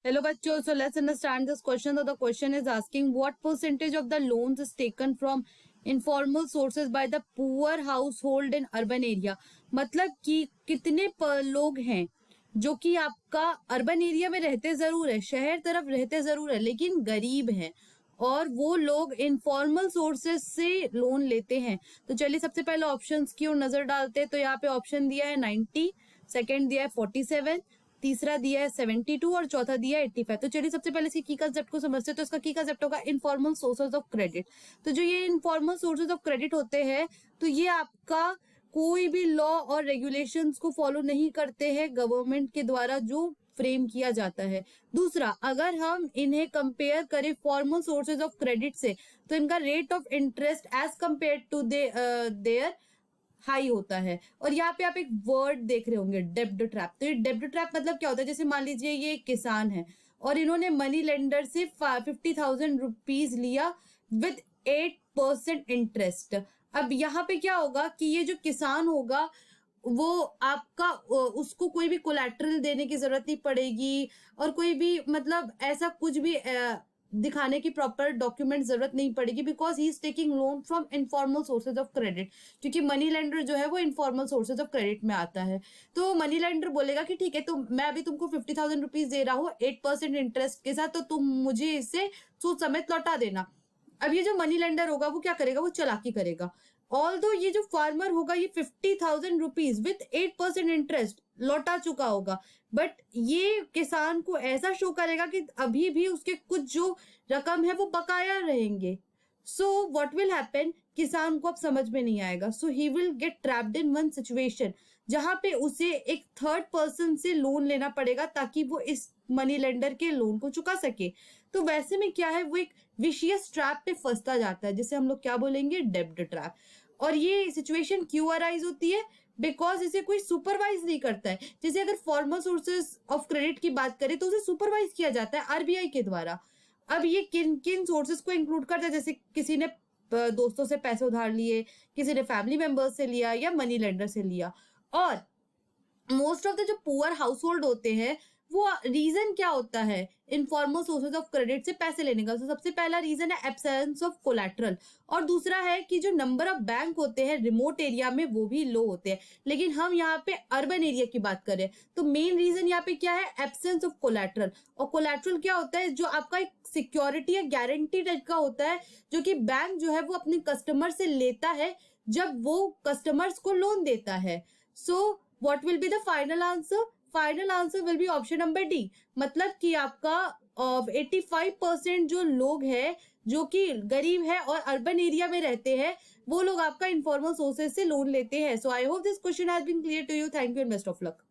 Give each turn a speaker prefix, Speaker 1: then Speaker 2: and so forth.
Speaker 1: Hello bachcho, so let's understand this question. So the question is asking what percentage of the loans is taken from informal sources by the poor household in urban area. मतलब कि कितने लोग हैं जो कि आपका urban area में रहते जरूर है, शहर तरफ रहते जरूर है, लेकिन गरीब हैं और वो लोग इनफॉर्मल सोर्सेस से लोन लेते हैं. तो चलिए सबसे पहले ऑप्शंस की ओर नजर डालते हैं. तो यहाँ पे ऑप्शन दिया है 90, सेकंड दिया है 47, तीसरा दिया है 72 और चौथा दिया है 85. तो चलिए सबसे पहले इसकी की कंसेप्ट को समझते हैं. तो इसका की कंसेप्ट होगा इनफॉर्मल सोर्सेज ऑफ क्रेडिट. तो जो ये इनफॉर्मल सोर्सेज ऑफ क्रेडिट होते हैं, तो ये आपका कोई भी लॉ और रेगुलेशंस को फॉलो नहीं करते हैं गवर्नमेंट के द्वारा जो फ्रेम किया जाता है. दूसरा, अगर हम इन्हें कंपेयर करें फॉर्मल सोर्सेज ऑफ क्रेडिट से, तो इनका rate of interest as compare to their high होता है. और यहाँ पे आप एक वर्ड देख रहे होंगे, डेब्ट ट्रैप. तो ये डेब्ट ट्रैप मतलब क्या होता है? जैसे मान लीजिए ये किसान है और इन्होंने मनी लेंडर से 50,000 रुपीज लिया विद 8% इंटरेस्ट. अब यहाँ पे क्या होगा कि ये जो किसान होगा वो आपका उसको कोई भी कोलैटरल देने की जरूरत नहीं पड़ेगी और कोई भी मतलब ऐसा कुछ भी दिखाने की प्रॉपर डॉक्यूमेंट जरूरत नहीं पड़ेगी, because he is taking loan from informal sources of credit. क्योंकि मनी लेंडर जो है वो इनफॉर्मल सोर्सेज ऑफ क्रेडिट में आता है. तो मनी लेंडर बोलेगा कि ठीक है, तो मैं अभी तुमको 50,000 रुपीज दे रहा हूँ 8% इंटरेस्ट के साथ, तो तुम मुझे इसे सूद समेत लौटा देना. अब ये जो मनी लेंडर होगा वो क्या करेगा? वो चालाकी करेगा. ऑल्दो ये जो फार्मर होगा ये 50,000 रुपीज विथ 8% इंटरेस्ट लौटा चुका होगा, बट ये किसान को ऐसा शो करेगा कि अभी भी उसके कुछ जो रकम है वो बकाया रहेंगे. सो व्हाट विल हैपन, किसान को अब समझ में नहीं आएगा. So he will get trapped in one situation जहां पे उसे एक थर्ड पर्सन से लोन लेना पड़ेगा ताकि वो इस मनी लेंडर के लोन को चुका सके. तो वैसे में क्या है, वो एक विशियस ट्रैप पे फंसता जाता है, जिसे हम लोग क्या बोलेंगे, डेब्ट ट्रैप. और ये सिचुएशन क्यों अराइज होती है? बिकॉज इसे कोई सुपरवाइज नहीं करता है. जैसे अगर फॉर्मल सोर्सेज ऑफ क्रेडिट की बात करें तो उसे सुपरवाइज किया जाता है आरबीआई के द्वारा. अब ये किन किन सोर्सेज को इंक्लूड करता है? जैसे किसी ने दोस्तों से पैसे उधार लिए, किसी ने फैमिली मेंबर्स से लिया या मनी लेंडर से लिया. और मोस्ट ऑफ द जो पुअर हाउस होल्ड होते हैं, वो रीजन क्या होता है इनफॉर्मल सोर्सेज ऑफ क्रेडिट से पैसे लेने का? तो सबसे पहला रीजन है एब्सेंस ऑफ कोलैटरल, और दूसरा है कि जो नंबर ऑफ बैंक होते हैं रिमोट एरिया में वो भी लो होते हैं. लेकिन हम यहाँ पे अर्बन एरिया की बात करें तो मेन रीजन यहाँ पे क्या है, एब्सेंस ऑफ कोलैटरल. और कोलैटरल क्या होता है? जो आपका एक सिक्योरिटी या गारंटी टाइप का होता है, जो कि बैंक जो है वो अपने कस्टमर से लेता है जब वो कस्टमर्स को लोन देता है. So what will be the final answer? Final answer will be option number D. मतलब कि आपका 85% जो लोग हैं जो कि गरीब है और अर्बन एरिया में रहते हैं, वो लोग आपका इनफॉर्मल सोर्सेज से लोन लेते हैं. So I hope this question has been clear to you. Thank you and best of luck.